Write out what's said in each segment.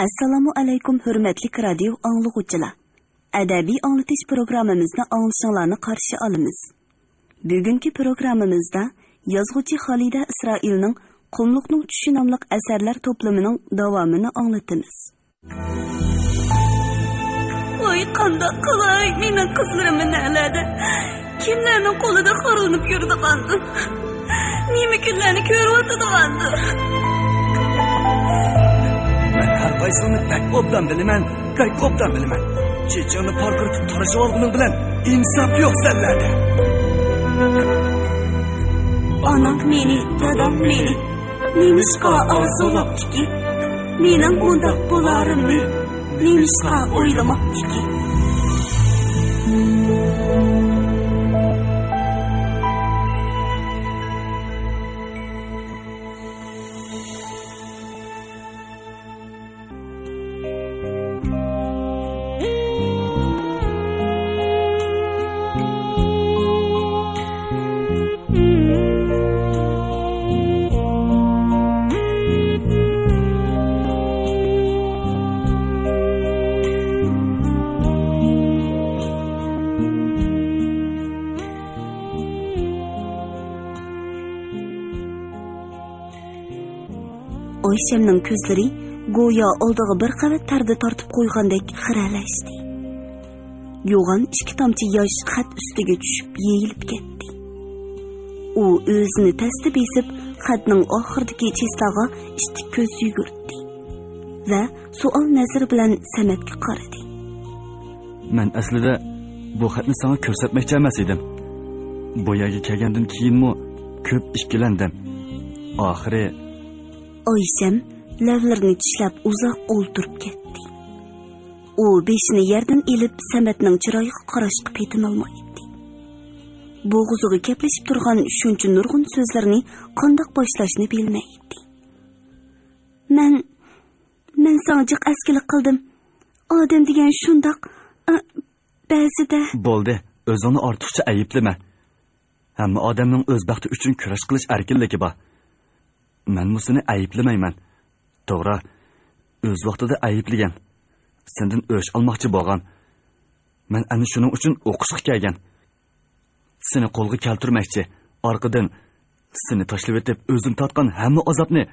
Assalamu alaykum hürmetli radio anlıqçılar. Adabi anlatış programımızda anlaşılığını karşı alımız. Bugünkü programımızda yazgıcı Halide İsrail'nin Qumluqning tushi nomli asarlar to'plamining davomini anlatamiz. Voy qanday qilay, mening qizlarim nalada. Kimlarning qo'lida xo'rinib yurdi-qandı. Nima kunlarni ko'ryotdi-qandı. Men har qaysini pek obdan bilaman, pek obdan bilaman. Chechani parqirtib tarashib olganing bilan insof yo'q senlarda. Anam meni, dadam meni Nemishqa arzulabdiki, mening undaq bo'larimni nemishqa o'ylamabdiki. Oyshemning ko'zlari go'yo oldiga bir qavat tarda tortib qo'ygandek xiralashdi. Yo'g'on ikki tomchi yosh xat ustiga tushib yeyilib ketdi. U o'zini tasdi besib xatning oxiridagi cheslaga ishti ko'z yugurtdi va suol nazari bilan Samatga qaradi. Men aslida bu xatni sana ko'rsatmoqchi emas edim. Bu yerga kelgandan keyinmi ko'p ikkilandim. Oxiri Oyshem lavlarini tishlab uzoq o'ltirib ketdi. U beshini yerdan elib Samatning chiroyiga qarashga petinolmaydi. Bo'g'ziga gaplashib turgan shuncha nurg'un so'zlarni qandoq boshlashni bilmaydi. Men senga jiq askilik qildim. Odam degan shundoq ba'zida bo'ldi. O'zini ortiqcha ayiblama. Hamma odamning o'z baxti uchun kurash qilish erkinligi bor. Men musini ayıplamayman. To'g'ri, o'z vaqtida ayıplagan. Sendan o'sh olmoqchi bo'lgan. Men ana shuning uchun o'qishga kelgan. Seni qo'lga keltirmoqchi, orqadan seni tashlab etib o'zim tatgan hamma azobni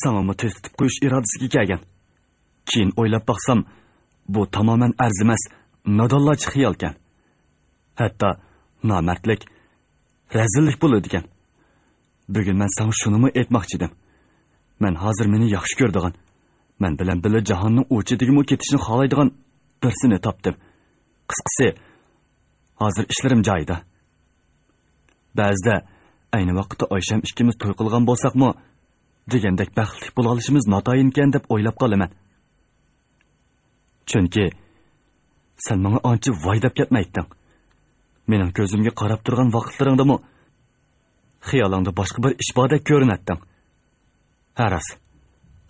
samamni testib qo'yish irodasiga kelgan. Keyin o'ylab baqsam, bu tamoman arzimas, nodonlarcha xiyol ekan. Hatto nomardlik, razillik bo'ladi ekan. Bugün men sana şunumu etmoqchi edim. Men hozir meni yaxshi ko'rdigan, men bilan birga jahonning o'chidagi ketishni xohlaydigan birsini topdim. Qisqasi, hozir ishlarim joyida. Ba'zida ayni vaqtda Oyshem ikkimiz to'y qilgan bo'lsakmi, degandek baxtli bo'lishimiz notayin ekan deb o'ylab qolaman. Chunki sen menga ancha voydab ketmayding. Mening ko'zimga qarab turgan vaqtlaringdami xiyolingda boshqa bir ishbodek ko'rinatding. Haras,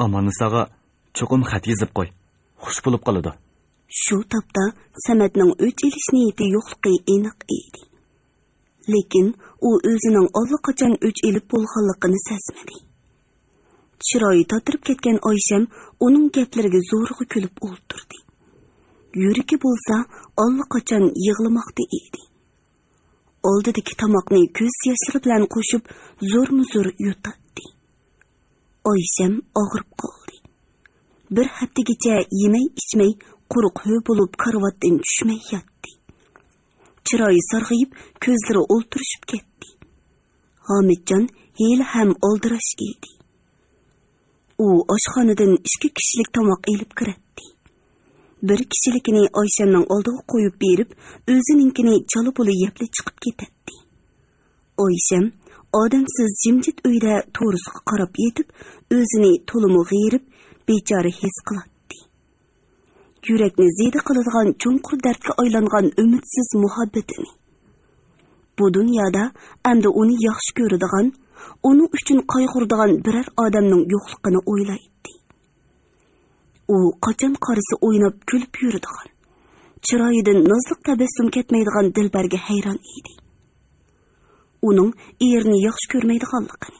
Amannisaga cho'qim xat yozib qo'y. Xush bo'lib qoladi. Shu topda Samatning o'ch elish niyati yo'qligi aniq edi. Lekin u o'zining allaqachon o'ch elib bo'lganligini sezmadi. Chiroyi totirib ketgan Oyshem uning gaplariga zo'rg'a kulib o'ltirdi. Yuragi bo'lsa allaqachon yig'lamoqda edi. Oldidagi tomoqni ko'z yoshlari bilan qo'shib zo'r-muzur yutadi. Oyshem og'rib qoldi. Bir haftagacha yemay-ichmay quruq ho'y bo'lib karvatdan tushmay yotdi. Chiroyi sarg'ayib, ko'zlari o'ltirishib ketdi. Hamidjon hali ham oldirash edi. U oshxonadan 2 kishilik tomoq elib kiratdi. Bir kishilikini Oyshamning oldiga qo'yib berib, o'zininkini chala-pula yepli chiqib ketdi. Oyshem odamsiz jimjit uyda to'risiga qarab yetib, o'zini to'limi g'irib, bechora his qiladi. Yurakni ziyda qiladigan chunqur dardga aylangan umidsiz muhabbatini. Bu dunyoda endi uni yaxshi ko'radigan, uning uchun qayg'uradigan biror odamning yo'qligini o'ylaydi. U qachon qarisi o'ynab kulib yuradigan, chiroyidan nozliq tabassum ketmaydigan Dilbarga hayron edi. Uning erini yaxshi ko'rmaydiganligini,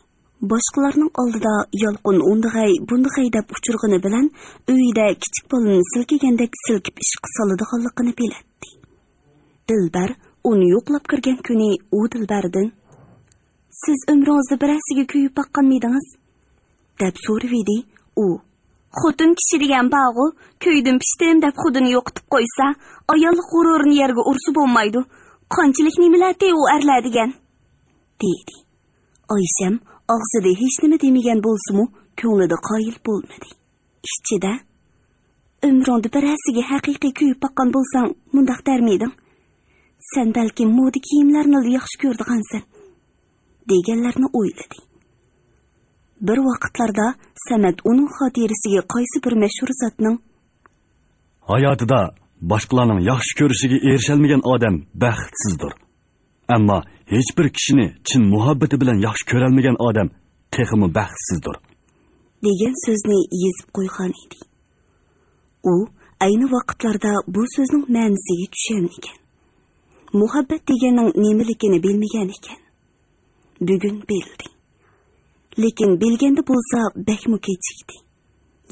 Boshqalarning oldida yolqin undig'ay bundig'ay deb uchirg'ini bilan uyida kichik bolani silkigandek silkib ishqa soladiganligini bilatdi. Dilbar uni yo'qlab kirgan kuni u Dilbardan "Siz umringizni birasiga kuyib baqqanmiydingiz?" deb so'ravidi. U "Xotin kishi degan ba'g'u kuydim pishdim deb xudini yo'qitib qo'ysa, ayollik g'ururini yerga ursa bo'lmaydi. Qanchalik nimalardi u arlar degan" dedi. Oysam og'zida hech nima demagan bo'lsa-mu, ko'nglida qoyil bo'lmadi. Ichida "Umringda birasiga haqiqiy kuyib baqqan bo'lsang, mundaq dermiyding. Sen balki moda kiyimlarni yaxshi ko'rdigansan" deganlarni o'yladi. Bir vaqtlarda Samat uning xotirasiga qaysi bir mashhur zotning hayotida boshqalarning yaxshi ko'rishiga erishalmagan odam baxtsizdir. Ammo hech bir kishini chin muhabbati bilan yaxshi ko'ralmagan odam texmi baxtsizdir degan so'zni yezib qo'ygan edi. U ayni vaqtlarda bu so'zning ma'nosiga tushunmagan. Muhabbat deganning nimaligini bilmagan ekan. Bugun bildi. Lekin bilganda bo'lsa bakmu kechikdi.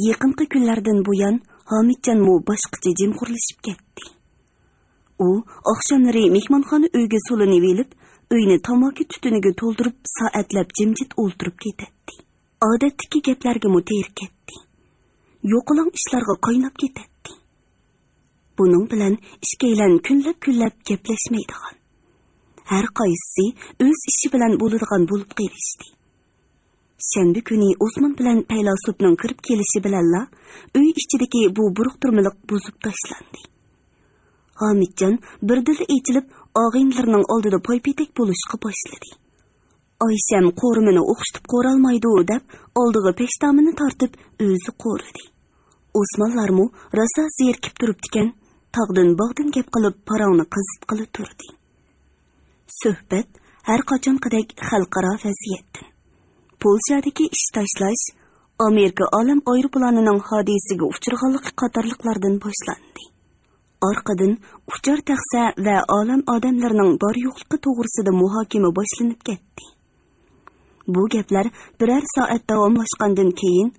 Yaqinqi kunlardan buyon Hamidjonmu boshqacha jimxo'rlashib ketdi. U oqshomlari mehmonxona uyga so'linib elib, uyni tamaki tutuniga to'ldirib soatlab jimjit o'ltirib ketadi. Odatdagi gaplarga muter ketdi. Yo'qolang ishlarga qaynab ketadi. Buning bilan ishkaylan kunlab gaplashmaydigan. Har qaysi o'z ishi bilan bo'ladigan bo'lib qolishdi. Shanba kuni Osmon bilan Paylasubning kirib kelishi bilanla uy ichidagi bu buruqtirmiliq buzib tashlandi. Hamidjon birdili etilib, og'inlarning oldida poypetek bo'lishga boshladi. Oysam qo'rimini o'xshitib qo'ralmaydi deb, oldiga peshtamini tortib o'zi qo'ridi. Osmonlarmu rosa zerkib turibdikan, tog'dan bog'dan gap qilib parangni qizib qilib turdi. Suhbat har qachonqidek xalqaro vaziyatdan. Polshadagi ish tashlash, Amerika olam aeroplanining hodisiga uchraganligi qatorliqlardan boshlandi. Orqadan uchar taxsa va olam odamlarining bor yo'qligi to'g'risida muhokama boshlanib ketdi. Bu gaplar birer soat davomlashgandan keyin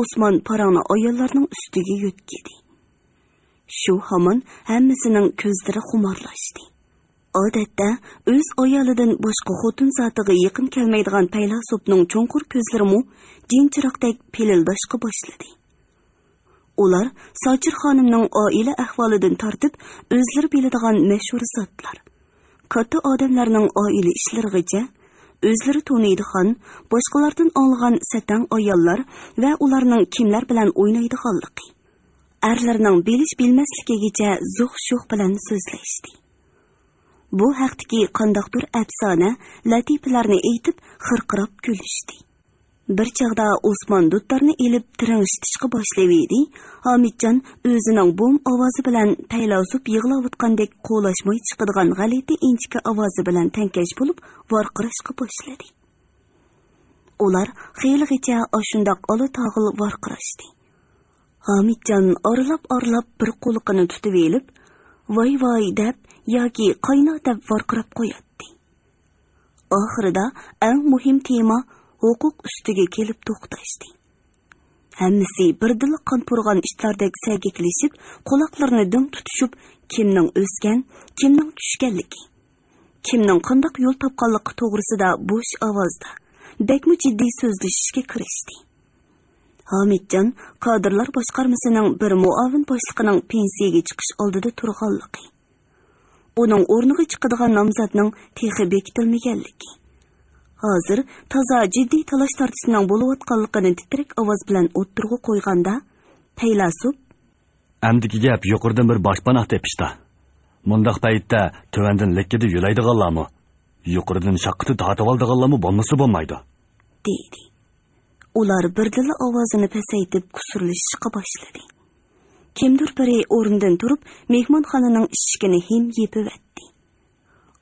Osmon parangni ayollarning ustiga yo'tkidi. Shu hamon hammasining ko'zlari xumorlashdi. Odatda o'z ayolidan boshqa xotin zotiga yaqin kelmaydigan Paylasubning cho'nqur ko'zlari jinchiroqdek pelildashga boshladi. Ular Sochir xonimning oila ahvolidan tortib o'zlari biladigan mashhur zotlar. Katta odamlarning oila ishlarigacha o'zlari to'niydigan, boshqalardan olgan satang ayollar va ularning kimlar bilan o'ynaydiganligi. Erlarning bilish-bilmasligigacha zuh-shuh bilan so'zlashdi. Bu haqdagi qandaqdir afsona, latifalarni aytib xirqirab kulishdi. Bir chaqda Osmon dutlarni elib tirang'ishtishga boshlaydi. Hamidjon o'zining bum ovozi bilan Paylasub yig'layotgandek qo'lashmay chiqadigan g'alati inchika ovozi bilan tankash bo'lib varqirashga boshladi. Ular xeyligacha ashundoq ola-tog'il varqirashdi. Hamidjon orlab bir qo'liqini tutib elib, voy deb yoki qayno deb varqirab qo'yadi. Oxirida eng muhim tema huquq ustiga kelib to'xtashdi. Hammasi birdila qon purg'an ishlardek sergaklashib, quloqlarini dim tutishib, kimning o'sgan, kimning tushganligi, kimning qandoq yo'l topganligi to'g'risida bo'sh ovozda, bakmu jiddiy so'zlashishga kirishdi. Hamidjon kadrlar boshqarmasining bir muavin boshlig'ining pensiyaga chiqish oldida turganligi, uning o'rniga chiqadigan nomzodning texi bekitilmaganligi, hozir toza jiddiy talash tortishning bo'layotganligini titrak ovoz bilan o'ttirg'i qo'yganda, Paylasub "Amdiki gap yuqoridan bir boshpanoq tepishda. Mundaq paytda tovandan lekkida yo'laydiganlarmi, yuqoridan shaqqiti tortib oldiganlarmi bo'lmasa bo'lmaydi" dedi. Ular birdila ovozini pasaytib kusurlashishga boshladi. Kimdir biri o'rnidan turib, mehmonxonaning eshigini him yepivatdi.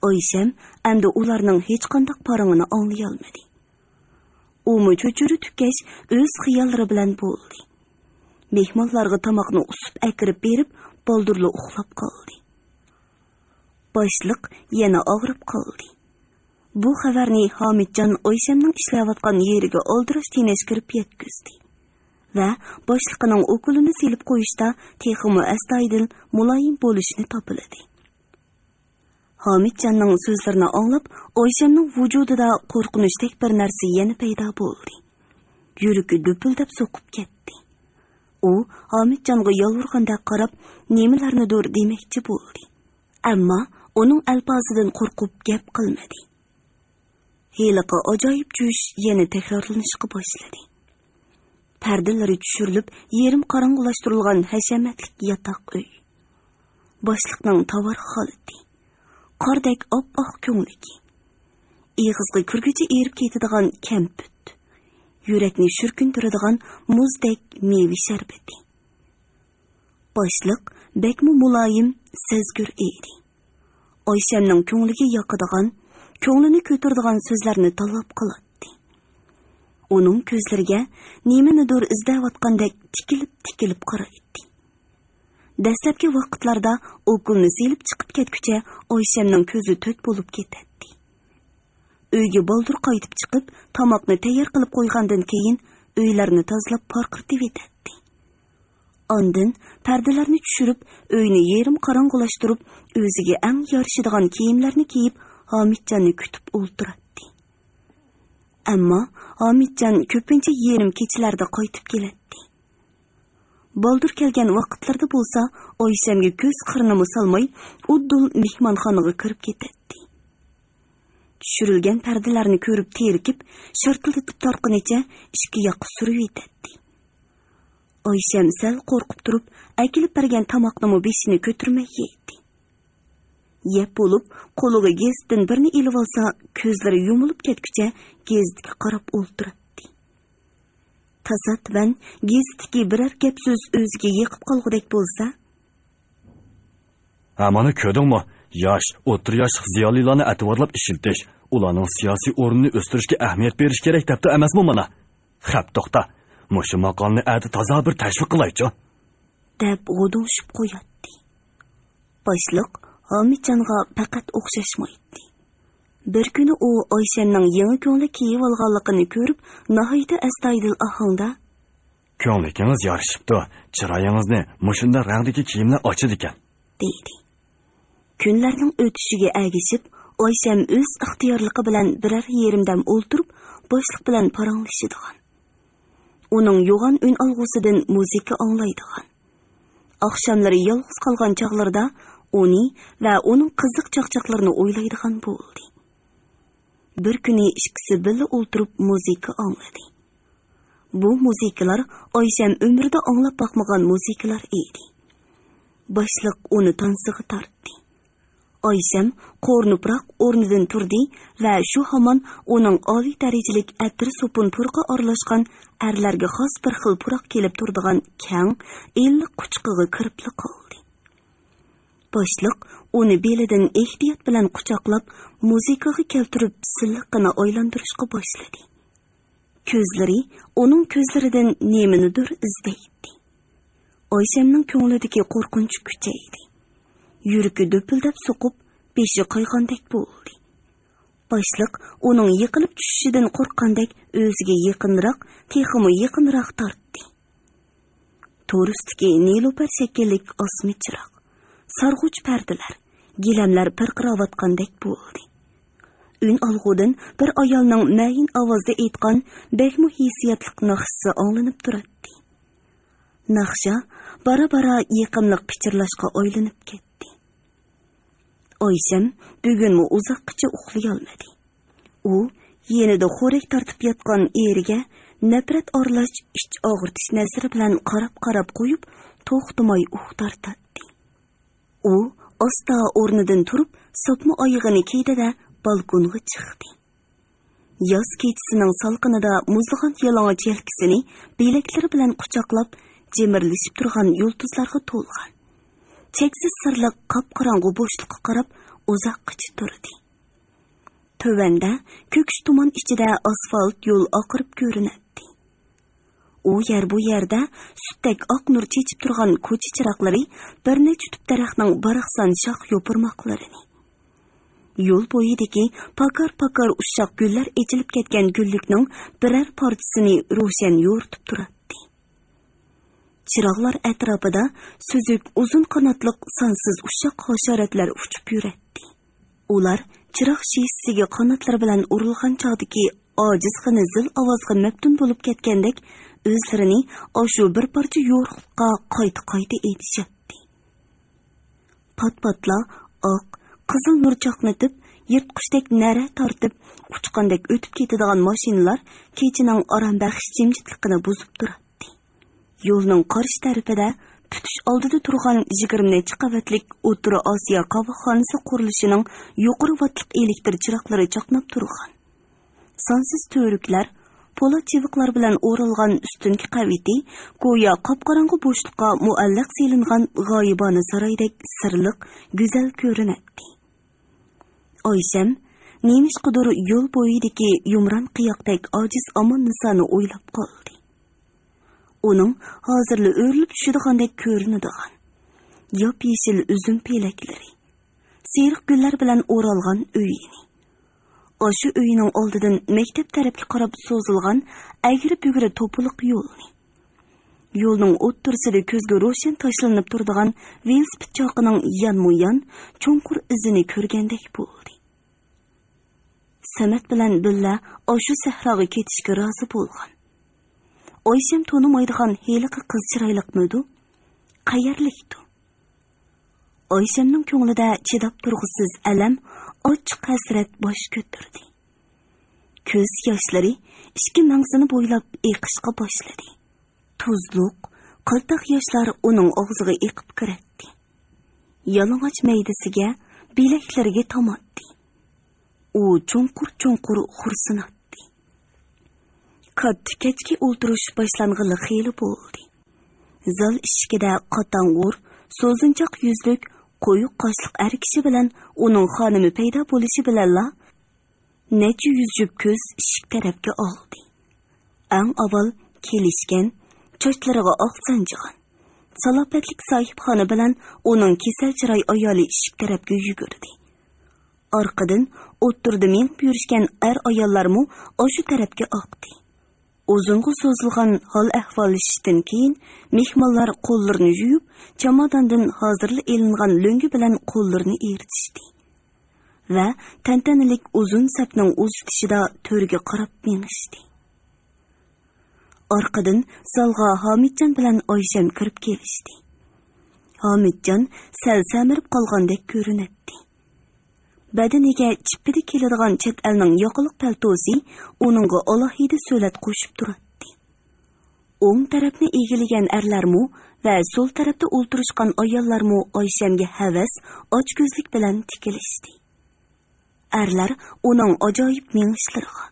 Oysam endi ularning hech qanday parangini anglay olmadi. U cho'churi tukash o'z xiyollari bilan bo'ldi. Mehmonlarga tomoqni usib akirib berib, boldurli uxlab qoldi. Boshliq yana og'rib qoldi. Bu xabarni Hamidjon Oyshamning ishlayotgan yeriga oldirash tinish kirib yetkizdi va boshliqining o'kulini silib qo'yishda texmi astoydil muloyim bo'lishni topiladi. Hamidjonning so'zlarini anglab, Oyshamning vujudida qo'rqinchdek bir narsa yana paydo bo'ldi. Yuragi dupildab so'qib ketdi. U Hamidjonga yolvurganda qarab, nimalarnidir demoqchi bo'ldi. Ammo uning alpozidan qo'rqib gap qilmadi. Heliqa ajoyib jush yana takrorlanishga boshladi. Pardalari tushirilib, yerim qorong'ulashtirilgan hashamatlik yotoq uy. Boshliqning tovar holati. Qordek oppoq ko'ngligi. Ig'izga kirguchi erib ketadigan kamput. Yurakni shurkuntiradigan muzdek meva sharbati. Boshliq bekmi muloyim, sezgur edi. Oyshamning ko'ngliga yoqadigan, ko'nglini ko'taradigan so'zlarni tanlab qiladi. Uning ko'zlariga nimanidir izlayotgandek tikilib qaraydi. Dastlabki vaqtlarda o'kulni silib chiqib ketguncha Oyshamning ko'zi to't bo'lib ketadi. Uyga boldir qaytib chiqib, tomoqni tayyor qilib qo'ygandan keyin uylarni tozalab parqirtib etadi. Ondan pardalarni tushirib, uyni yerim qorong'ulashtirib, o'ziga eng yarashadigan kiyimlarni kiyib, Hamidjonni kutib o'ltiradi. Ammo Hamidjon ko'pincha yerim kechalarda qaytib keladi. Boldir kelgan vaqtlarda bo'lsa, Oyshamga ko'z qirnimi solmay, uddul mehmonxonaga kirib ketadi. Tushirilgan pardalarni ko'rib terikib, shartillatib torqinicha ishga yoqib surib etadi. Oysham sal qo'rqib turib, akilib bergan tomoqni beshini ko'tarmay yeydi. Yeb bo'lib, qo'liga gezitdan birini ilib olsa, ko'zlari yumilib ketguncha gezitga qarab o'ltiradi. Tasodifan gezitdagi biror gap so'z o'ziga yiqib qolgudek bo'lsa, "Mana ko'rdingmi? Yosh, o'tir yosh ziyolilarni atvorlab ishiltish, ularning siyosiy o'rnini o'stirishga ahamiyat berish kerak debdi emasmi mana? Xap to'xta. Mushu maqolni adi toza bir tashviq qilaychi" deb g'udushib qo'yadi. Boshliq Hamidjonga faqat o'xshashmaydi. Bir kuni u Oyshamning yangi ko'ngli kiyib olganligini ko'rib, nihoyatda astoydil ahvolda "Ko'nglingiz yorishibdi, chiroyingizni mushunda rangdagi kiyimlar ochidi ekan" deydi. Kunlarning o'tishiga ergishib, Oysham o'z ixtiyorligi bilan biror yerimdan o'ltirib, boshliq bilan paranglashadigan. Uning yo'g'on un olg'usidan muzika anglaydigan. Oqshomlari yolg'iz qolgan chog'larda uni va uning qiziq chaqchaqlarini o'ylaydigan bo'ldi. Bir kuni ikkisi birga o'ltirib muzika angladi. Bu muzikalar Oysham umrida anglab boqmagan muzikalar edi. Boshliq uni tansiga tortdi. Oysham qo'rniproq o'rnidan turdi va shu hamon uning oliy darajalik atir sopun purqa aralashgan erlarga xos bir xil puroq kelib turadigan kang, ellik quchqiga kirib qoldi. Boshliq uni belidan ehtiyot bilan quchoqlab, muzikaga keltirib silliqqina aylantirishga boshladi. Ko'zlari uning ko'zlaridan nimanidir izlaydi. Oyshamning ko'nglidagi qo'rqinch kuchaydi. Yuragi dupildab so'qib, beshi qayg'andek bo'ldi. Boshliq uning yiqilib tushishidan qo'rqqandek o'ziga yaqinroq, texmi yaqinroq tortdi. To'ristiki nilopar shakllik osmi chiroq, sarg'uch pardalar, gilamlar pirqiravotgandek bo'ldi. Un olg'udan bir ayolning mayin ovozda aytgan bekmu hissiyotlik naqshisi anglanib turadi. Naqsha bara-bara yaqinlik pichirlashga aylanib ketdi. Oysham bugunmi uzoqqa uxlay olmadi. U yenida xo'rak tortib yotgan eriga nafrat orlash, ich og'irtish nazari bilan qarab qo'yib, to'xtamay tortadi. U asta o'rnidan turib, sopma oyog'ini kiydi-da balkonga chiqdi. Yoz kechasining salqinida muzlagan yalang'och yelkasini belaklari bilan quchoqlab, jimirlashib turgan yulduzlarga to'lgan. Cheksiz sirliq qop-qorong'u bo'shliqqa qarab uzoqqa turdi. Tövanda ko'kish tuman ichida asfalt yo'l oqirib ko'rinadi. U yer bu yerda sutdek oq nur chechib turgan ko'cha chiroqlari bir necha tut daraxtning baraqsan shox yo'pirmoqlarini, Yo'l bo'yidagi pakar ushshaq gullar echilib ketgan gullikning birer parchasini ro'shan yo'ritib turadi. Chiroqlar atrofida suzuk uzun qanotliq sonsiz ushshaq hasharotlar uchib yuradi. Ular chiroq shishasiga qanotlari bilan urilgan chog'dagi ojiz xinizil ovozga maftun bo'lib ketgandek o'zlarini oshu bir parcha yo'riqqa qayta aytishadi. Pat-patla oq qizil nur chaqnatib, yirtqichdek nara tortib, uchqandek o'tib ketadigan mashinalar kechining orambaxsh jimjitligini buzib turadi. Yo'lning qarshi tarafida tutish oldida turgan 20 qavatlik O'rta Osiyo qaboqxonasi qurilishining yuqori vatliq elektr chiroqlari chaqnab turgan. Sonsiz to'riklar, po'lat chiviqlar bilan o'rilgan ustunki qaviti go'yo qop-qorong'u bo'shliqqa muallaq selingan g'oyibona saroydek sirliq, go'zal ko'rinadi. Oysam nemishqidir yo'l bo'yidagi yumron qiyoqdek ojiz omon nisoni o'ylab qoldi. Uning hozirli o'rilib tushidigandek ko'rinadigan yop-yeshil uzum pelaklari, seriq gullar bilan o'ralgan uyini, o'sha uyning oldidan maktab tarafga qarab so'zilgan agri-bugri to'puliq yo'lni, yo'lning o'ttirsida ko'zga ro'shan tashlanib turadigan velosiped choqining yan-muyan cho'nqur izini ko'rgandek bo'ldi. Samat bilan billa o'sha sahroga ketishga rozi bo'lgan. Oysham to'nimaydigan heliqi qiz chiroyliqmidi? Qayerlikdi? Oyshamning ko'nglida chidab turg'isiz alam, ochiq hasrat bosh ko'tardi. Ko'z yoshlari ishki mangsini bo'ylab eqishga boshladi. Tuzluq, qaltaq yoshlar uning og'ziga eqib kiradi. Yalang'och maydasiga, bilaklariga tomadi. U cho'nqur xursinatdi. Katta kechki o'ltirish boshlang'ili xeyli bo'ldi. Zal ishkida qotang'ur, so'zinchoq yuzlik, qo'yuq qoshliq er kishi bilan uning xonimi paydo bo'lishi bilanla necha yuz jup ko'z ishik tarafga oldi. Ang avval kelishgan, chochlariga oq sanjigan salopatlik sohibxona bilan uning kesal chiroy ayoli ishik tarafga yugurdi. Orqadan o'ttirdi minib yurishgan er ayollarmu o'sha tarafga oqdi. Uzunga so'zilgan hol ahvolishdan keyin mehmonlar qo'llarini yuyib, chamadondan hozirli elingan lo'ngi bilan qo'llarini eritishdi va tantanalik uzun sapning uzitishida to'rga qarab minishdi. Orqadan zalga Hamidjon bilan Oysham kirib kelishdi. Hamidjon sal samirib qolgandek ko'rinadi. Badaniga chippidi keladigan chet elning yoqiliq paltosi uningga alohida so'lat qo'shib turadi. O'ng tarafni egillagan erlarmu va so'l tarafda o'ltirishgan ayollarmu Oyshamga havas, ochko'zlik bilan tikilishdi. Erlar uning ajoyib mingishlariga,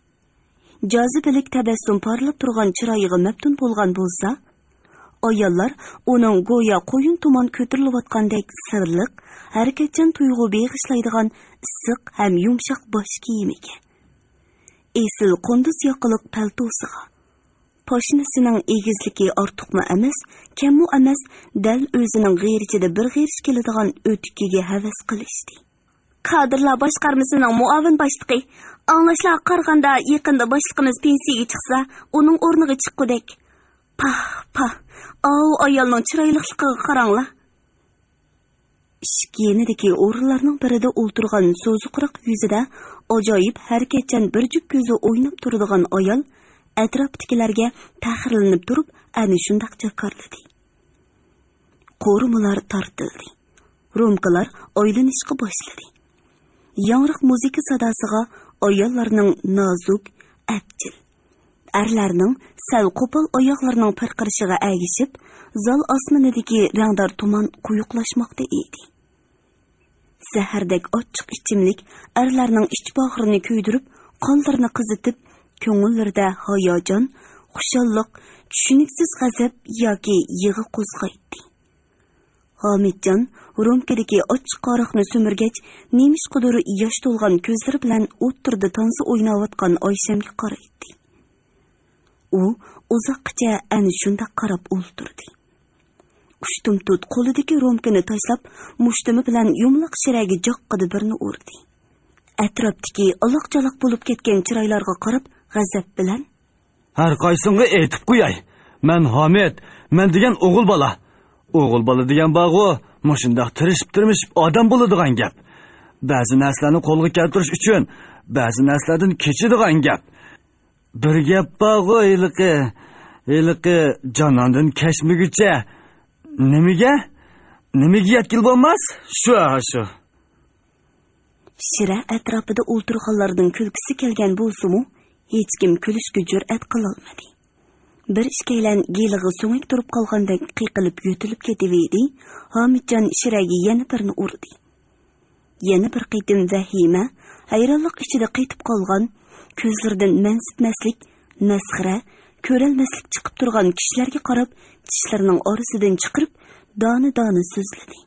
jozibalik tabassum porlab turgan chiroyiga maftun bo'lgan bo'lsa, ayollar uning go'yo qo'yun tuman ko'tarilayotgandek sirliq, harakatchan tuyg'u beg'ishlaydigan issiq ham yumshoq bosh kiyimiga, esil qunduz yoqiliq paltosiga, poshnasining egizligi ortiqmi emas, kammu emas, dal o'zining g'erichida bir g'erish keladigan o'tikiga havas qilishdi. Kadrlar boshqarmasining muavin boshlig'i, anglashlar qarg'anda yaqinda boshlig'imiz pensiyaga chiqsa, uning o'rniga chiqqudek. Pah, ayolning chiroyliqligiga qaranglar. Ishkiyinidagi o'rinlarning birida o'ltirgan so'ziqroq yuzida ajoyib harakatchan bir jup ko'zi o'ynab turadigan ayol atrofdagilarga tahrirlanib turib, ana shundoq jakarladi. Qo'rimalar tortildi. Romkalar oylanishga boshladi. Yangroq muzika sadosiga ayollarning nozuk, abjil, erlarning sal qo'pol oyoqlarining pirqirishiga agishib, zal osmonidagi rangdor tuman quyuqlashmoqda edi. Zahardek ochiq ichimlik erlarning ich-bog'rini kuydirib, qonlarini qizitib, ko'ngillarida hayajon, xushalliq, tushuniksiz g'azab yoki yig'i qo'zg'aydi. Hamidjon romkadagi ochiq qoriqni so'mirgach, nemish quduri yosh to'lgan ko'zlari bilan o'ttirdi tansi o'ynayotgan Oyshamga qaraydi. U uzoqcha ana shunda qarab o'ltirdi. Ushtumtut qo'lidagi romkani tashlab, mushtimi bilan yumliq shiragi joqqida birini urdi. Atrofdagi aloq-jaloq bo'lib ketgan chiroylarga qarab, g'azab bilan: "Har qaysingga aytib qo'yay. Men Hamid, men degan o'g'il bola. O'g'il bola degan bag'o, mushundaq tirishib odam bo'ladigan gap. Ba'zi narsalarni qo'lga keltirish uchun ba'zi narsalardan kechadigan gap. Bir gap bag'o eliqi jonondan kechmiguncha nimaga yetkil bo'lmas? Shu. Shira atrofida o'ltirganlarning kulkisi kelgan bo'lsa-mu, hech kim kulishga jur'at qila olmadi. Bir ishkaylan geliga so'ngak turib qolgandek qiqilib yo'tilib ketaverdi. Hamidjon Shiraga yana birini urdi. Yana bir qitim vahima, hayronlik ichida qaytib qolgan, ko'zlaridan mansitmaslik, nasxira, ko'ralmaslik chiqib turgan kishilarga qarab, tishlarining orasidan chiqirib, dona so'zladi.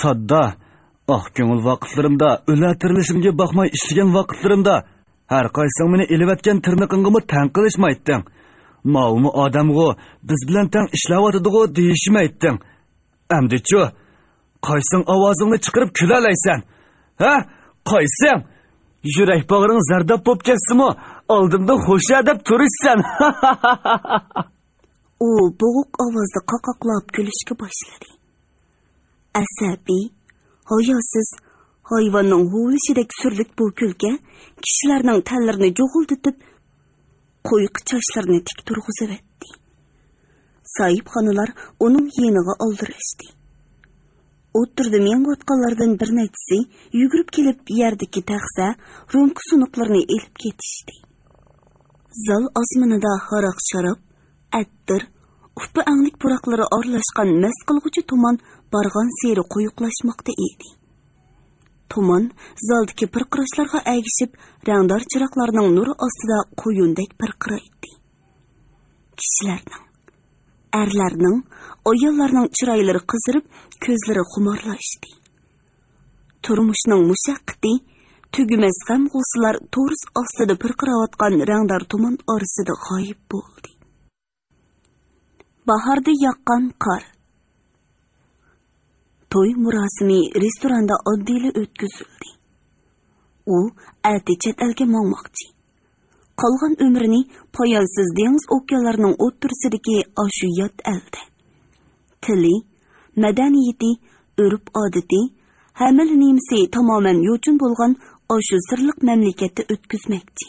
"Sadda, ko'ngil vaqtlarimda, o'latirlishimga baxmay ishlagan vaqtlarimda har qaysing meni elevatgan tirniqingga tan qilishmayding. Ma'lum odamg'o biz bilan tang ishlayotdigo deyishmayding. Endi-chu, qaysing ovozingni chiqarib kulalaysan? Ha? Qaysing? Yurak bag'ring zardab bo'lib ketsa-mu, oldimda xo'sha deb turishsan." U bo'g'iq ovozda qaqoqlab kulishga boshladi. Asabiy, hayosiz, hayvonning huvlishidek surlik bu kulga kishilarning tanlarini jo'g'iltitib, qo'yqi chochlarini tik turg'izib etdi. Sahibxonalar uning yeniga oldirishdi. O'tirdi mengotqanlardan bir nechisi yugurib kelib yerdagi taxsa, rumki sunuqlarni elib ketishdi. Zal osmonida haroq-sharob, attir, upi anglik puraqlari oralashgan masqilg'uchi tuman barg'an seri quyuqlashmoqda edi. Tuman zaldagi pirqirashlarga agishib, rangdor chiroqlarning nuri ostida qo'yundek pirqiraydi. Kishilarning, erlarning, ayollarning chiroylari qizirib, ko'zlari xumorlashdi. Turmushning mushaqqati, tugumas g'am-g'usilar to'ris ostida pirqirayotgan rangdor tuman orasida g'oyib bo'ldi. Bahorda yoqqan qor. To'y murosimi restoranda oddiyli o'tkazildi. U ati chet elga mongmoqchi. Qolgan umrini poyonsiz dengiz okeanlarining o'ttirsidagi ashu yot elda. Tili, madaniyati, urf-odati, hamil nimsi tamoman yo'chun bo'lgan ashu sirliq mamlakatda o'tkazmoqchi.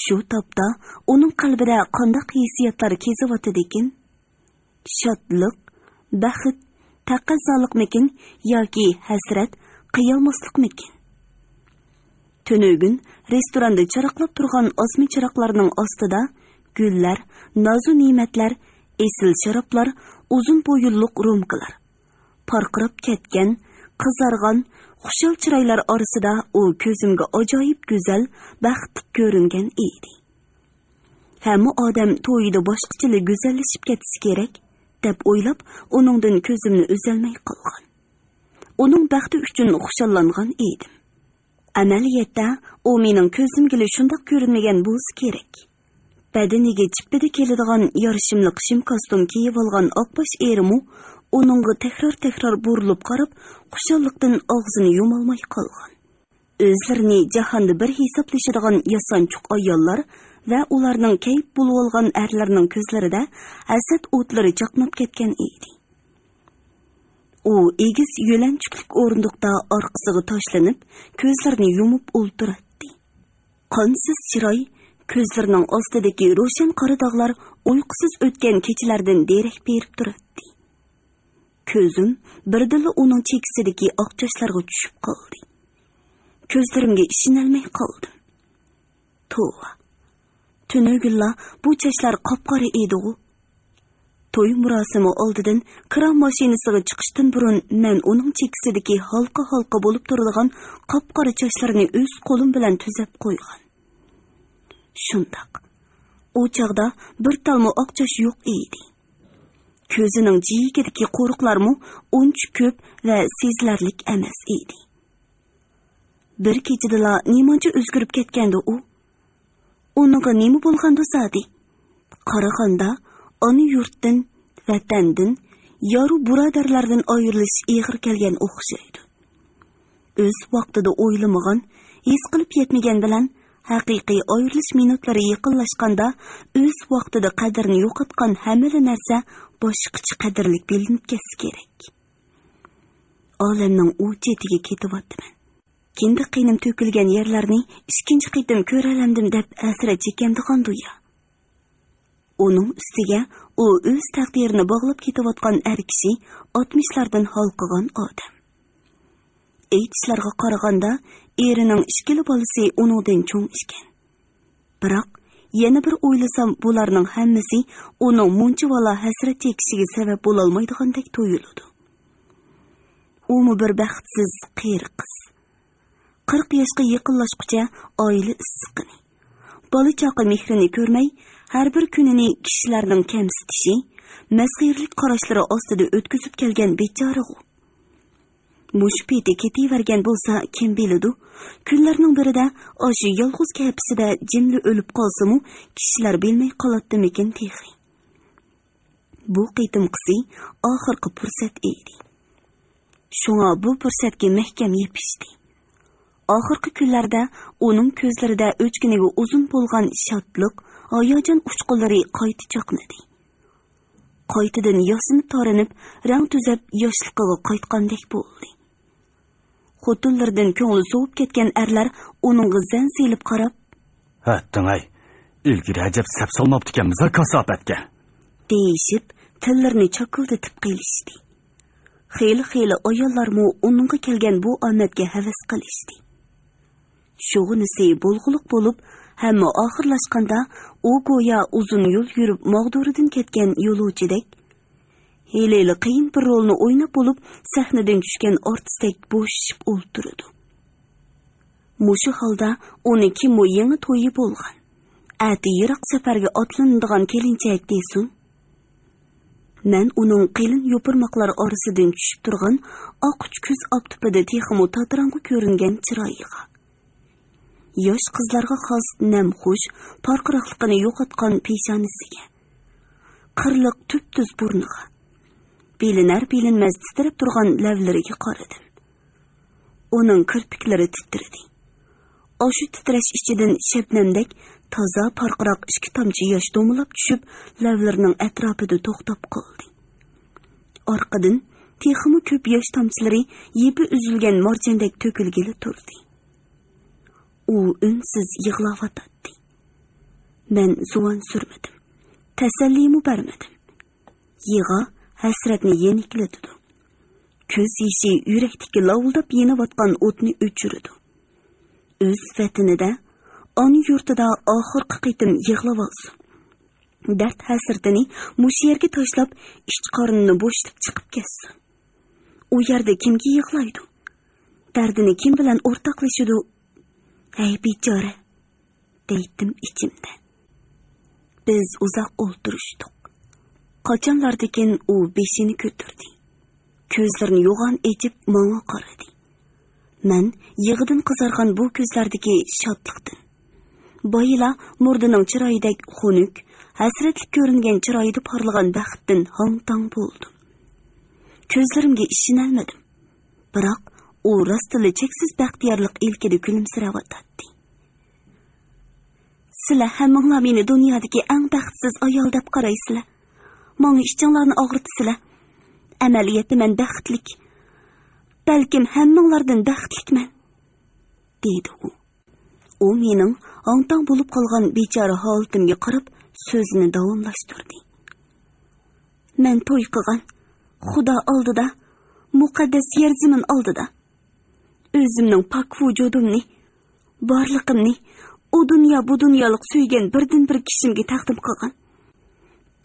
Shu topda uning qalbida qanday hissiyotlar kezayotdi-ekan? Shodlik, baxt, taqazolikmikin yoki hasrat, qiyolmaslikmikin? Tunugun restoranda charaqlab turgan osmi chiroqlarning ostida gullar, nozu ne'matlar, esil sharoblar, uzun bo'yinliq rumkalar, parqirab ketgan, qizargan, xushal chiroylar orasida u ko'zimga ajoyib go'zal, baxtli ko'ringan edi. Hamma odam to'yida boshqacha go'zallashib ketishi kerak deb o'ylab, uningdan ko'zimni uzolmay qolgan. Uning baxti uchun xushallangan edim. Amaliyotda u mening ko'zimga shunday ko'rinmagan bo'lsa kerak. Badaniga chippida keladigan yorishimli shim kostyum kiyib olgan oqbosh erimu uningga takror burilib qarab, xushallikdan og'zini yumolmay qolgan. O'zlarini jahonda bir hisoblashadigan yasonchuq ayollar va ularning kayib bo'lib olgan erlarning ko'zlarida hasad o'tlari chaqnab ketgan edi. U egiz yo'lanchuklik o'rindiqda orqasiga tashlanib, ko'zlarini yumib o'ltirdi. Qonsiz chiroy, ko'zlarining ostidagi ro'shan qora dog'lar uyqusiz o'tgan kechalardan derak berib turadi. Ko'zim birdilla uning chekisidagi oq chochlarga tushib qoldi. Ko'zlarimga ishonolmay qoldim. Tova. Tunugulla bu chochlar qop-qora edi-ku. To'y murosimi oldidan kran mashinasiga chiqishdan burun men uning chekisidagi halqa bo'lib turadigan qop-qora chochlarni o'z qo'lim bilan tuzab qo'ygan. Shundoq. U chaqda bir talmo oq choch yo'q edi. Ko'zining jiyigidagi qo'riqlarmi uncha ko'p va sezilarlik emas edi. Bir kechada nimacha o'zgarib ketgandi u? Uninga nima bo'lgandi zodi? Qaraganda ona yurtdan, vatandan, yoru birodarlardan ayrilish ig'ir kelgan o'xshaydi. Öz vaqtida o'ylamagan, his qilib yetmagan bilan haqiqiy ayrilish minutlari yaqinlashganda o'z vaqtida qadrini yo'qotgan hamma narsa boshqacha qadrlik bilinib ketsa kerak. Olamning u chetiga ketyapman. Kendi qinim to'kilgan yerlarni ikkinchi qitim ko'ralamdim deb asrat chekamdigan duya. Uning ustiga u o'z taqdirini bog'lab ketayotgan er kishi 60lardan halqigan odam. Aytishlarga qaraganda erining ikkili bolasi uningdan cho'ng ekan. Biroq yana bir o'ylasam bularning hammasi uning muncha vala hasrat chekishiga sabab bo'la olmaydigandek tuyuladi. U bir baxtsiz qiyr qiz. 40 yoshga yaqinlashguncha oila issiqini, bola chaqa mehrini ko'rmay, har bir kunini kishilarning kamsitishi, masxirlik qarashlari ostida o'tkazib kelgan bechora u. Mush peti ketivergan bo'lsa, kim biladi, kunlarning birida o'sha yolg'iz kapsida jinli o'lib qolsa-mu, kishilar bilmay qoladimikin texi. Bu qitimqisi oxirgi fursat edi. Shunga bu fursatga mahkam yepishdi. Oxirgi kunlarda uning ko'zlarida o'chkiniga uzun bo'lgan shodlik, hayajon uchqunlari qayta chaqnadi. Qaytadan yosinib torinib, rang tuzab yoshligiga qaytgandek bo'ldi. Xotinlardan ko'ngli sovib ketgan erlar uningga zan selib qarab, "Hattang-ay, ilgari ajab sap solmabdi ekanmiz kasobatga" deyishib, tillarini chaqildatib qilishdi. Xeyli ayollarmu uningga kelgan bu omadga havas qilishdi. Shug'unisi bo'lg'uliq bo'lib, hamma oxirlashganda u go'yo uzun yo'l yurib mag'duridan ketgan yo'lovchidek, hiyli qiyin bir rolni o'ynab bo'lib, sahnadan tushgan artistdek bo'shishib o'ltirdi. Mushu holda uni kim u yangi to'yi bo'lgan, ati yiroq safarga otlanadigan kelinchak desin. Men uning qilin yo'pirmoqlar orasidan tushib turgan oq kuz oqtipida texmo tatrangu ko'ringan chiroyiga, yosh qizlarga xos namxush parqiraqligini yo'qotgan peshonasiga, qirliq tub-tuz burniga, bilinar-bilinmaz titrab turgan lavlariga qaradim. Uning kirpiklari titradi. O'sha titrash ichidan shabnamdek toza parqiraq ikki tomchi yosh domlab tushib, lavlarining atrofida to'xtab qoldi. Orqadan texmi ko'p yosh tomchilari yepi uzilgan morjandek to'kilgili turdi. U unsiz yig'layotdi. Men zuvan surmadim. Tasallimi bermadim. Yig'a hasratni yenikladi. Ko'z yoshi yurakdagi lovuldab yenayotgan o'tni o'chirdi. O'z vatanida, ona yurtida oxirgi qitim yig'lab olsin. Dard hasratini mush yerga tashlab, ich qornini bo'shatib chiqib ketsin. U yerda kimga yig'laydi? Dardini kim bilan o'rtoqlashadi? Ey bechora, deydim ichimda. Biz uzoq o'ltirishdik. Qachonlardakin u beshini ko'tardi. Ko'zlarini yo'g'on echib menga qaradi. Men yig'idan qizargan bu ko'zlardagi shodlikdan, boyila murdining chiroyidek xunuk, hasratlik ko'ringan chiroyida porlagan baxtdan hong-tong bo'ldim. Ko'zlarimga ishonolmadim. Biroq u rostli cheksiz baxtiyorlik ilkida kulimsirayotdi. Sizlar hammanglar meni dunyodagi eng baxtsiz ayol deb qaraysizlar. Menga ishinglarni og'ritisizlar. Amaliyotda men baxtlik, balkim hammanglardan baxtlikman, dedi u. U mening hong-tong bo'lib qolgan bechora holatimga qarab so'zini davomlashtirdi. Men to'y qilgan, Xudo oldida, muqaddas yer zamin oldida o'zimning pok vujudimni, borlig'imni u dunyo bu dunyolik suygan birdan bir kishimga taqdim qilgan.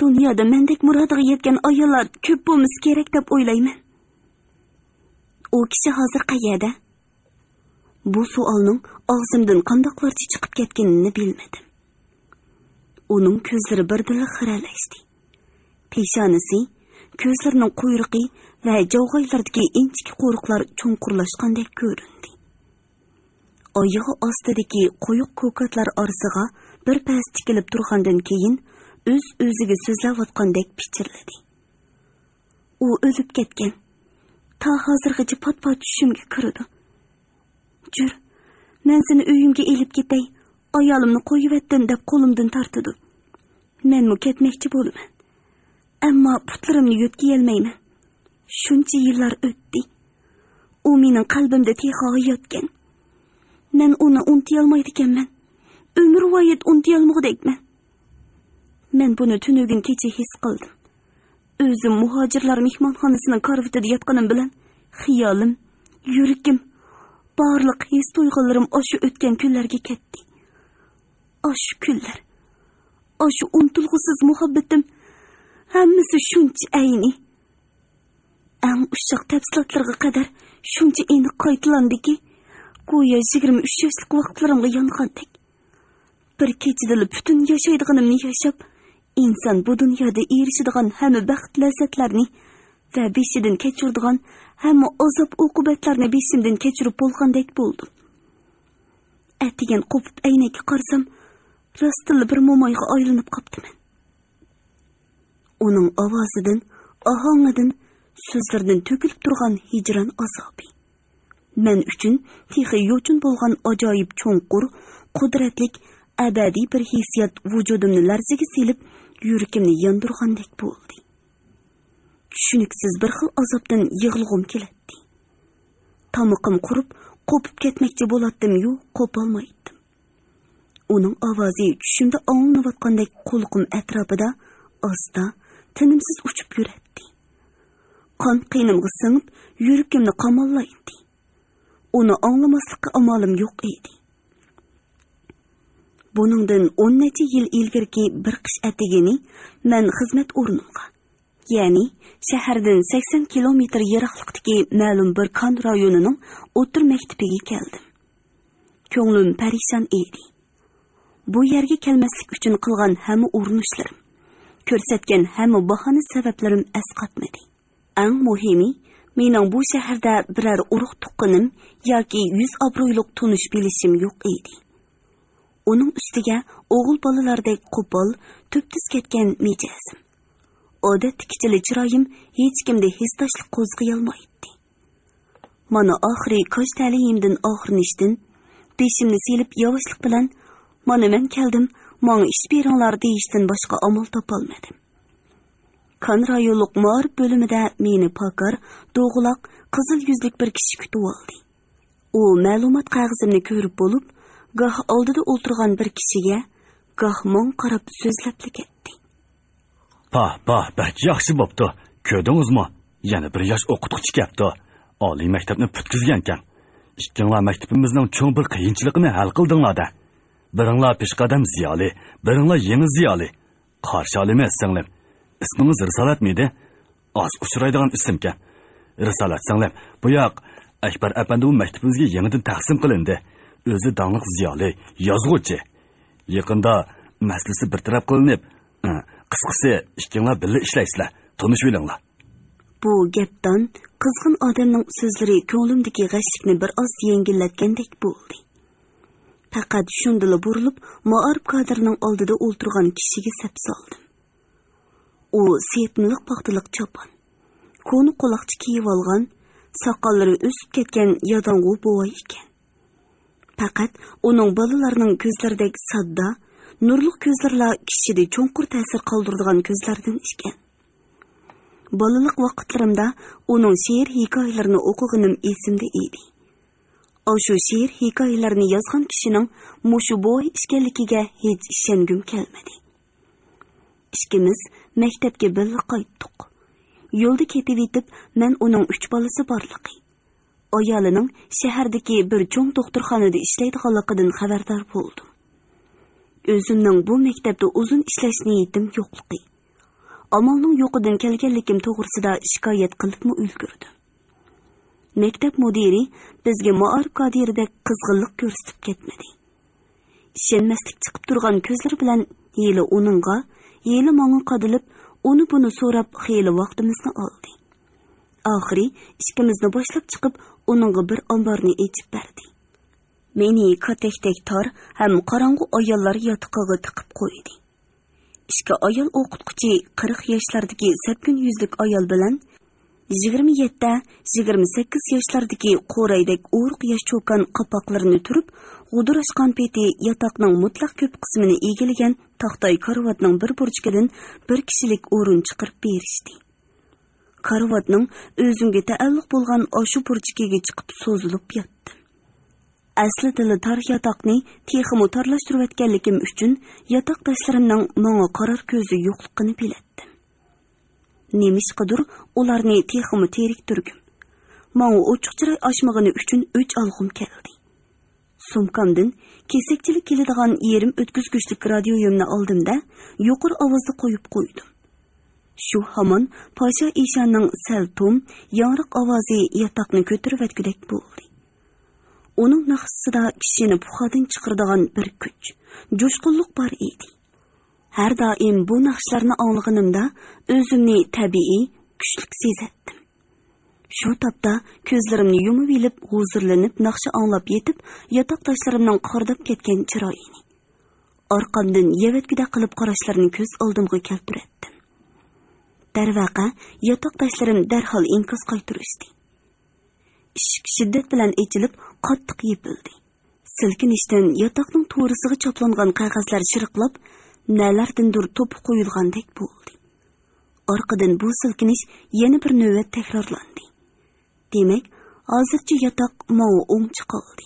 Dunyoda mendek murodiga yetgan ayollar ko'p bo'lmasa kerak deb o'ylayman. U kishi hozir qayerda? Bu savolning og'zimdan qandoqlarcha chiqib ketganini bilmadim. Uning ko'zlari birdan xiralashdi. Peshonasi, ko'zlarining quyruqi va javg'aylardagi inchik qo'riqlar cho'nqurlashgandek ko'rindi. Oyog'i ostidagi qo'yiq ko'katlar orasiga bir pas tikilib turgandan keyin o'z-o'ziga so'zlayotgandek pichirladi. U o'lib ketgan. Ta hozirgacha pat-pat tushimga kirdi. Jür, men seni uyimga elip ketay, ayolimni qo'yivetdin deb qo'limdan tortidi. Men mu ketmekchi bo'laman. Ammo putlarimni yo'tkiyolmayman. Shuncha yillar o'tdi. U mening qalbimda tehoga yotgan. Men uni unutolmaydi ekanman. Umr voyit unutolmoqdekman. Men buni tunugin kecha his qildim. O'zim muhojirlar mehmonxonasining karvitida yotganim bilan xiyolim, yuragim, barliq his tuyg'ularim o'sha o'tgan kunlarga ketdi. O'sha kunlar, o'sha unutilg'usiz muhabbatim hammasi shuncha ayni. Ang ushaq tafsilotlarga qadar shuncha aniq qaytlandiki, go'yo 23 yoshlik vaqtlarimga yongandek. Bir kechada butun yashaydiganimni yashab, inson bu dunyoda erishadigan hamma baxt lazzatlarni va beshidan kechiradigan hamma azob uqubatlarni beshimdan kechirib bo'lgandek bo'ldim. Atigan qo'pib aynakka qarsam, rostilla bir mo'mayga aylanib qoptiman. Uning ovozidan, ohangidan, so'zlardan to'kilib turgan hijron azobi men uchun texi yo'chin bo'lgan ajoyib cho'nqur, qudratlik, abadiy bir hissiyat vujudimni larzaga selib, yuragimni yondirgandek bo'ldi. Tushuniksiz bir xil azobdan yig'ilg'im keladi. Tomoqim qurib, qo'pib ketmoqchi bo'latdim-yu, qo'polmaydim. Uning ovozi tushimda anglanayotgandek quloqim atrofida asta, tinimsiz uchib yuradi. Qon qiynimga singib, yuragimni qamallaydi. Uni anglamaslikka amolim yo'q edi. Buningdan 10 necha yil ilgirki bir qish atigini men xizmat o'rnimga, ya'ni shahardan 80 kilometr yiroqlikdagi ma'lum bir kon rayonining o'tir maktabiga keldim. Ko'nglim parishon edi. Bu yerga kelmaslik uchun qilgan hamma urinishlarim, ko'rsatgan hamma bahona sabablarim asqatmadi. Eng muhimi, mening bu shaharda biror urug' tuqqanim yoki yuz obro'yliq tunish bilishim yo'q edi. Uning ustiga o'g'il bolalardek qo'pol, to'ptis ketgan mijozim. Odatdagi chiroyim hech kimda hesdoshlik qo'zg'ay olmaydi. Mana oxiri ko'z ta'limimdan oxirnishdan beshimni selib yavaşlik bilan mana men keldim, menga ish beringlar deyishdan boshqa amal topolmadim. Kan rayonluq ma'rif bo'limida meni pakar, do'g'uloq, qizil yuzlik bir kishi kutib oldi. U ma'lumot qog'ozimni ko'rib bo'lib, goh oldida o'tirgan bir kishiga, goh mon qarab so'zlab ketdi. Bak yaxshi bo'pti. Ko'rdingizmi? Yana bir yosh o'qituvchi kelibdi. Oliy maktabni putkizgankan. Ikkinglar maktabimizning cho'ng bir qiyinchiligini hal qildinglar-da. Biringlar peshqadam ziyoli, biringlar yangi ziyoli. Qarshi olaman singlim. İsmingiz Risolat mıydı? Az uçuraydigan isimken. Risolat singlim, bu yoq Akbar apandi u maktabimizga yangidan taqsim qilindi. O'zi dangliq ziyoli, yozuvchi. Yaqinda maslisi bir taraf qilinib, qisqasi ikkinglar birga ishlaysizlar, tanishib olinglar. Bu gapdan qizg'in odamning so'zlari ko'nglimdagi g'ashlikni bir oz yengillatgandek bo'ldi. Faqat shundala burilib, ma'arif kadrining oldida o'ltirgan kishiga sap soldim. U siyatnilik paxtaliq chopan, ko'ni quloqchi kiyib olgan, soqollari o'sib ketgan yodong'u bo'voy ekan. Faqat uning bolalarining ko'zlaridagi sodda, nurli ko'zlarla kishida cho'nqur ta'sir qoldiradigan ko'zlardan ekan. Bolalik vaqtlarimda uning she'r hikoyalarini o'qiganim esimda edi. Shu she'r hikoyalarini yozgan kishining mushu bo'y ekanligiga hech ishongim kelmadi. Ikkimiz maktabga birga qaytdik. Yo'lda ketib yetib, men uning 3 bolasi borligi, ayolining shahardagi bir cho'ng doktorxonada ishlaydiganligidan xabardor bo'ldim. O'zimning bu maktabda uzun ishlash niyatim yo'qligi, amalning yo'qidan kelganligim to'g'risida shikoyat qilibmi ulgurdim. Maktab mudiri bizga ma'arif qodiridek qizg'inlik ko'rsatib ketmadi. Ishonmaslik chiqib turgan ko'zlari bilan yeli uningga, yeli menga qadilib, uni buni so'rab xeyli vaqtimizni oldi. Oxiri ishimizni boshlab chiqib, uningga bir omborni echib berdi. Meni katekdek tor ham qorong'u ayollar yotiqiga tiqib qo'ydi. Ishga ayol o'qituvchi 40 yoshlardagi sapkun yuzlik ayol bilan 27-28 yoshlardagi qo'raydek o'riq yosh cho'kan qapoqlarini turib, g'udirashgan peti yotoqning mutlaq ko'p qismini egillagan taxtay karavotning bir burchikidan bir kishilik o'rin chiqarib berishdi. Karavotning o'zimga taalluq bo'lgan oshu burchikiga chiqib so'zilib yotdi. Asli tili tar yotoqni texmi torlashtirib o'tganligim uchun yotoqdoshlarimning menga qaror ko'zi yo'qligini biletdim. Nemishqidir ularni texmi terik turgim. Menga ochiq chiroy ochmag'ini uchun o'ch olg'im keldi. Sumkamdan kesekchilik keladigan yerim o'tkazgichlik radioyimni oldimda yuqori ovozda qo'yib qo'ydim. Shu hamon Pasha Ishonning saltum, yangroq ovozi yotoqni ko'tarib o'tgudek bo'ldi. Uning naqsida kishini puxadan chiqaradigan bir kuch, jo'shqinlik bor edi. Har doim bu naqshlarni anglaganimda o'zimni tabiiy, kuchli sezatdim. Shu topda ko'zlarimni yumib olib, huzurlanib naqsha anglab yetib, yotoqdoshlarimning qordab ketgan chiroyini, orqamdan yevatgida qilib qarashlarini ko'z oldimga keltirdim. Darvaqa yotoqdoshlarim darhol inkos qaytirishdi. Eshik shiddat bilan ochilib, qattiq yepildi. Silkinishdan yotoqning to'risiga choplangan qog'ozlar shiriqlab, nalardandir to'p qo'yilgandek bo'ldi. Orqadan bu silkinish yana bir navbat takrorlandi. Demak, hozircha yotoq menga o'ng chiqoldi.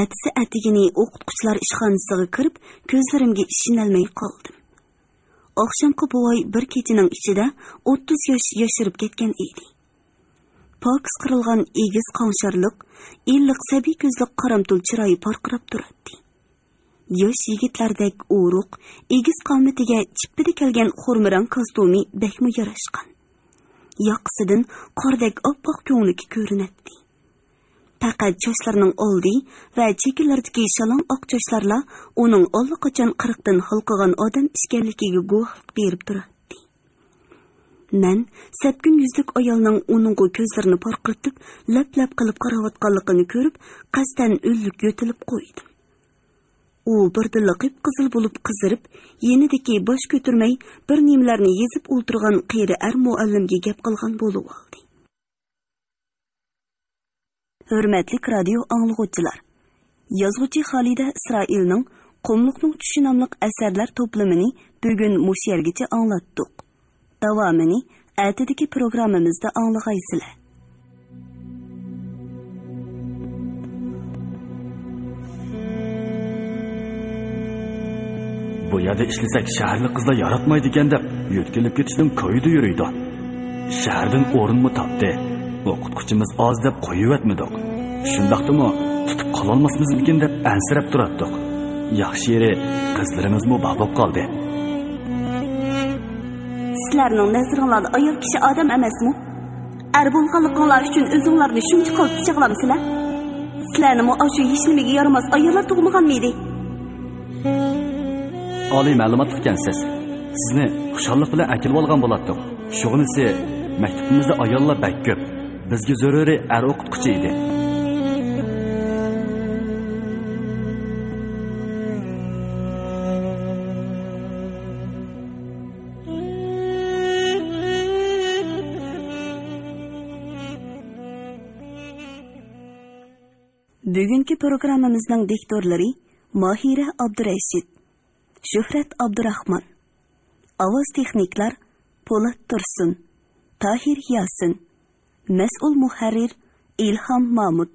Atisi atigini o'qituvchilar ishxonasiga kirib, ko'zlarimga ishonolmay qoldim. Oqshomqi buvoy bir kechining ichida 30 yosh yashirib ketgan edi. Pok qirilgan egiz qonshorliq, illiq sabiy ko'zli qaramtul chiroyi porqirab turadi. Yosh yigitlardek o'ruq, egiz qomatiga chippida kelgan xurmirang kostyumi bekmi yarashgan. Yoqsidan qordek oppoq ko'ngliki ko'rinadi. Faqat chochlarining oldi va chekinlardagi shalom oq chochlarla uning allaqachon 40 dan halqagan odam ekanligiga guvohlik berib turadi. Men sapkin yuzlik ayolning uning ko'zlarini porqitib, lap-lap qilib qarayotganligini ko'rib, qasdan o'llik yo'tilib qo'ydim. U birdilla qip-qizil bo'lib qizirib, yenidagi bosh ko'tarmay bir nimalarni yezib o'ltirgan qiyri muallimga gap qilgan bo'lib oldi. Hurmatli radio anglag'uvchilar, yozuvchi Xolida Isroilning Qumliqning tushi nomli asarlar to'plamini bugun mush yergacha anglatdik. Davomini atidagi programmamizda anglag'aysizlar. Bu yerda ishlasak shaharlik qizlar yaratmaydi ekan deb yo'tkilib ketishdan ko'ydi yuriydi. Shahardan o'rinmi topdi. O'qituvchimiz oz deb qo'yib-atmadik. Shundaqdimi tutib qola olmasmizmikin deb ansirab turardik. Yaxshi yeri qizlarimizmi babab qoldi. Sizlarning nazaringlarda ayol kishi odam emasmi? Er bo'lganligingiz uchun o'zingizlarni shuncha qilib pichoqlamsizlar. Sizlarni o'sha hech nimaga yaramas ayollar tug'maganmidi? Oliy ma'lumot ekansiz. Sizni xushallik bilan akilib olgan bo'lardik. Shug'inisi maktabimizda ayollar bak ko'p. Bizga zaruri er o'qituvchi edi. Bugungi programmamizning diktorlari Mahira Abdurashid, Shuhrat Abdurahmon, ovoz texniklar Po'lat Tursun, Tahir Yasin, mas'ul muharrir Ilhom Mahmud,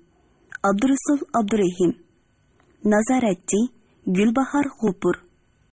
Abdurasul Abdurahim, nazoratchi Gulbahor G'upur.